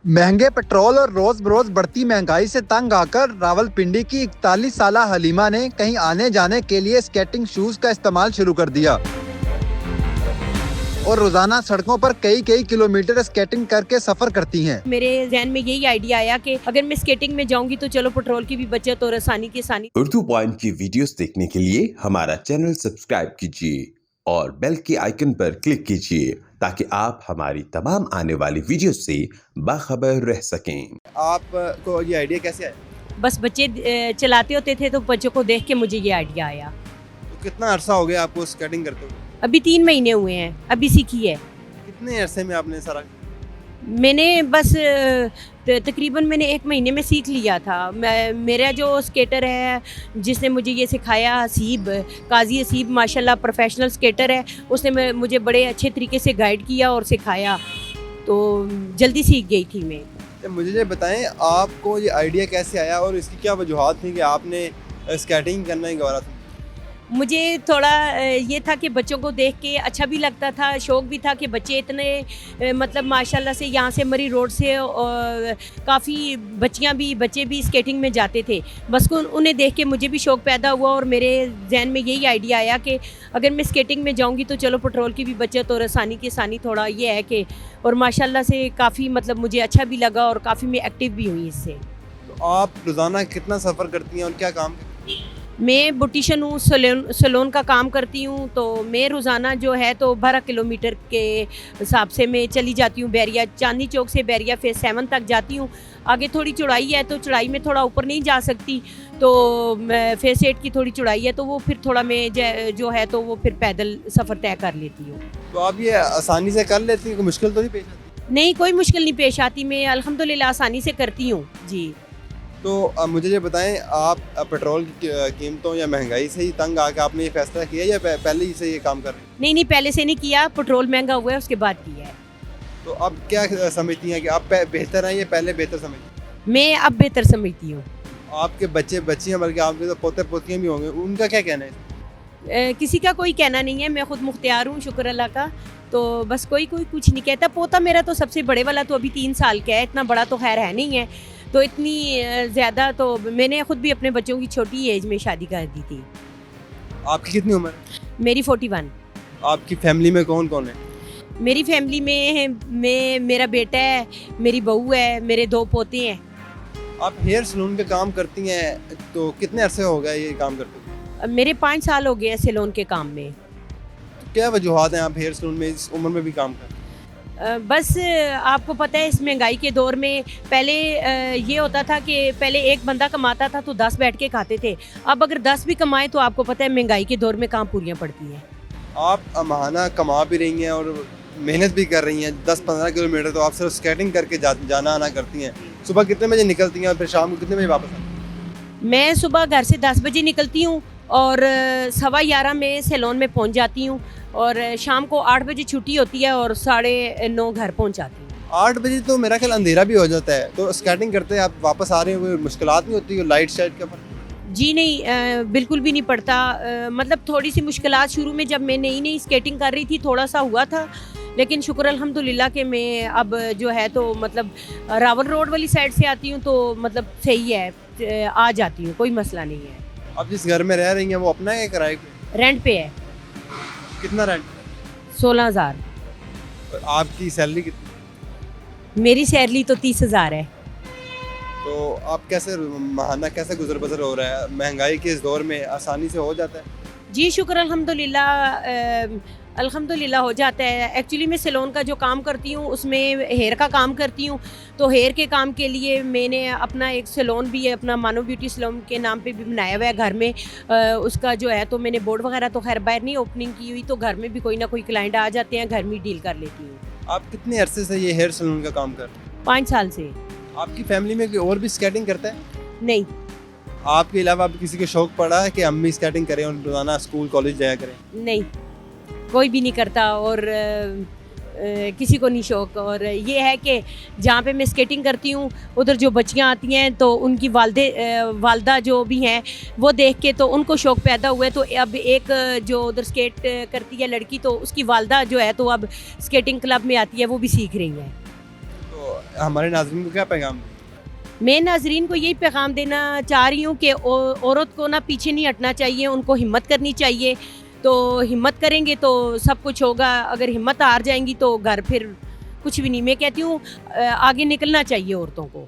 महंगे पेट्रोल और रोज बरोज बढ़ती महंगाई से तंग आकर रावलपिंडी की 41 साला हलीमा ने कहीं आने जाने के लिए स्केटिंग शूज का इस्तेमाल शुरू कर दिया और रोजाना सड़कों पर कई किलोमीटर स्केटिंग करके सफर करती हैं। मेरे ज़हन में यही आइडिया आया कि अगर मैं स्केटिंग में जाऊंगी तो चलो पेट्रोल की भी बचत और आसानी की आसानी। उर्दू पॉइंट की वीडियोस देखने के लिए हमारा चैनल सब्सक्राइब कीजिए और बेल के आइकन पर क्लिक कीजिए ताकि आप हमारी तमाम आने वाली वीडियो से बाखबर रह सकें। आपको ये आइडिया कैसे आया? बस बच्चे चलाते होते थे तो बच्चों को देख के मुझे ये आइडिया आया। तो कितना अरसा हो गया आपको स्केटिंग करते हुए? अभी 3 महीने हुए हैं, अभी सीखी है। कितने अरसे में आपने सारा? मैंने बस तकरीबन मैंने 1 महीने में सीख लिया था। मेरा जो स्केटर है जिसने मुझे ये सिखाया, हसीब, काजी हसीब माशाल्लाह प्रोफेशनल स्केटर है, उसने मुझे बड़े अच्छे तरीके से गाइड किया और सिखाया, तो जल्दी सीख गई थी मैं। तो मुझे ये बताएं आपको ये आइडिया कैसे आया और इसकी क्या वजूहत थी कि आपने स्केटिंग करना ही गवारा था? मुझे थोड़ा ये था कि बच्चों को देख के अच्छा भी लगता था, शौक़ भी था कि बच्चे इतने मतलब माशाल्लाह से यहाँ से मरी रोड से काफ़ी बच्चे भी स्केटिंग में जाते थे। बस उन्हें देख के मुझे भी शौक़ पैदा हुआ और मेरे जहन में यही आइडिया आया कि अगर मैं स्केटिंग में जाऊँगी तो चलो पेट्रोल की भी बचत और आसानी की आसानी थोड़ा ये है कि, और माशाल्लाह से काफ़ी मतलब मुझे अच्छा भी लगा और काफ़ी मैं एक्टिव भी हुई इससे। तो आप रोज़ाना कितना सफ़र करती हैं और क्या काम करती हैं? मैं बुटीशन हूँ, सैलून का काम करती हूँ, तो मैं रोज़ाना जो है तो 12 किलोमीटर के हिसाब से मैं चली जाती हूँ। बैरिया चांदनी चौक से बैरिया फेज़ 7 तक जाती हूँ। आगे थोड़ी चौड़ाई है तो चौड़ाई में थोड़ा ऊपर नहीं जा सकती, तो फेज़ 8 की थोड़ी चौड़ाई है तो वो फिर थोड़ा मैं जो है तो वो फिर पैदल सफ़र तय कर लेती हूँ। तो आप ये आसानी से कर लेती हैं, कोई मुश्किल तो नहीं पेश आती? नहीं, कोई मुश्किल नहीं पेश आती, मैं अल्हम्दुलिल्लाह आसानी से करती हूँ जी। तो मुझे ये बताएं आप पेट्रोल की कीमतों या महंगाई से ही तंग आके आपने ये फैसला किया या पहले ही से ये काम कर रहे हैं? नहीं, पहले से नहीं किया, पेट्रोल महंगा हुआ है उसके बाद किया है। तो अब क्या समझती हैं कि आप बेहतर हैं या पहले बेहतर समझती हैं? मैं अब बेहतर समझती हूँ। आपके बच्चियाँ बल्कि आपके तो पोते पोतियाँ भी होंगे, उनका क्या कहना है? किसी का कोई कहना नहीं है, मैं खुद मुख्तियार हूँ शुक्र अल्लाह का, तो बस कोई कुछ नहीं कहता। पोता मेरा तो सबसे बड़े वाला तो अभी 3 साल का है, इतना बड़ा तो खैर है नहीं है, तो इतनी ज़्यादा तो मैंने खुद भी अपने बच्चों की छोटी एज में शादी कर दी थी। आपकी कितनी उम्र है? मेरी 41। आपकी फैमिली में कौन कौन है? मेरी फैमिली में मेरा बेटा है, मेरी बहू है, मेरे 2 पोते हैं। आप हेयर सैलून का काम करती हैं, तो कितने अरसे हो गए ये काम करते हुए? मेरे 5 साल हो गए हैं सैलून के काम में। तो क्या वजूहत हैं आप हेयर सैलून में इस उम्र में भी काम करते हैं? बस आपको पता है इस महंगाई के दौर में पहले ये होता था कि पहले एक बंदा कमाता था तो 10 बैठ के खाते थे, अब अगर 10 भी कमाए तो आपको पता है महंगाई के दौर में कहाँ पूरियाँ पड़ती हैं। आप महाना कमा भी रही हैं और मेहनत भी कर रही हैं, 10-15 किलोमीटर तो आप सिर्फ स्केटिंग करके जाना आना करती हैं। सुबह कितने बजे निकलती हैं और फिर शाम को कितने बजे वापस आती हैं? मैं सुबह घर से 10 बजे निकलती हूँ और 11:15 में सैलून में पहुँच जाती हूँ और शाम को 8 बजे छुट्टी होती है और 9:30 घर पहुँच जाती हूँ। 8 बजे तो मेरा ख्याल अंधेरा भी हो जाता है, तो स्केटिंग करते आप वापस आ रहे हैं, कोई मुश्किलात नहीं होती लाइट शाइट का? जी नहीं, बिल्कुल भी नहीं पड़ता। मतलब थोड़ी सी मुश्किलात शुरू में जब मैं नई स्केटिंग कर रही थी थोड़ा सा हुआ था, लेकिन शुक्र अल्हम्दुलिल्लाह कि मैं अब जो है तो मतलब रावल रोड वाली साइड से आती हूँ तो मतलब सही है, आ जाती हूँ, कोई मसला नहीं है। आप जिस घर में रह रही हैं वो अपना है किराए पे? रेंट पे है। कितना रेंट? 16,000। और आपकी सैलरी कितनी? मेरी सैलरी तो 30,000 है। तो आप कैसे महाना कैसे गुजर बसर हो रहा है महंगाई के इस दौर में? आसानी से हो जाता है? जी शुक्र अल्हम्दुलिल्लाह हो जाता है। एक्चुअली मैं सैलून का जो काम करती हूँ उसमें हेयर का काम करती हूँ, तो हेयर के काम के लिए मैंने अपना एक सैलून भी है, अपना मानो ब्यूटी सैलून के नाम पे भी बनाया हुआ है घर में। उसका जो है तो मैंने बोर्ड वगैरह तो खैर बाहर नहीं ओपनिंग की हुई, तो घर में भी कोई ना कोई क्लाइंट आ जाते हैं, घर में डील कर लेती हूँ। आप कितने अरसे से ये हेयर सैलून का काम कर रहे हैं? 5 साल से। आपकी फैमिली में कोई और भी स्केटिंग करता है? नहीं। आपके अलावा आप किसी को शौक पड़ा है कि अम्मी स्केटिंग करें और रोजाना स्कूल कॉलेज जाया करें? नहीं, कोई भी नहीं करता और किसी को नहीं शौक। और ये है कि जहाँ पे मैं स्केटिंग करती हूँ उधर जो बच्चियाँ आती हैं तो उनकी वालदा जो भी हैं वो देख के तो उनको शौक पैदा हुआ है, तो अब एक जो उधर स्केट करती है लड़की तो उसकी वालदा जो है तो अब स्केटिंग क्लब में आती है, वो भी सीख रही है। तो हमारे नाज़रीन को क्या पैगाम दें? मैं नाजरीन को यही पैगाम देना चाह रही हूँ कि औरत को ना पीछे नहीं हटना चाहिए, उनको हिम्मत करनी चाहिए। तो हिम्मत करेंगे तो सब कुछ होगा, अगर हिम्मत हार जाएंगी तो घर फिर कुछ भी नहीं। मैं कहती हूँ आगे निकलना चाहिए औरतों को।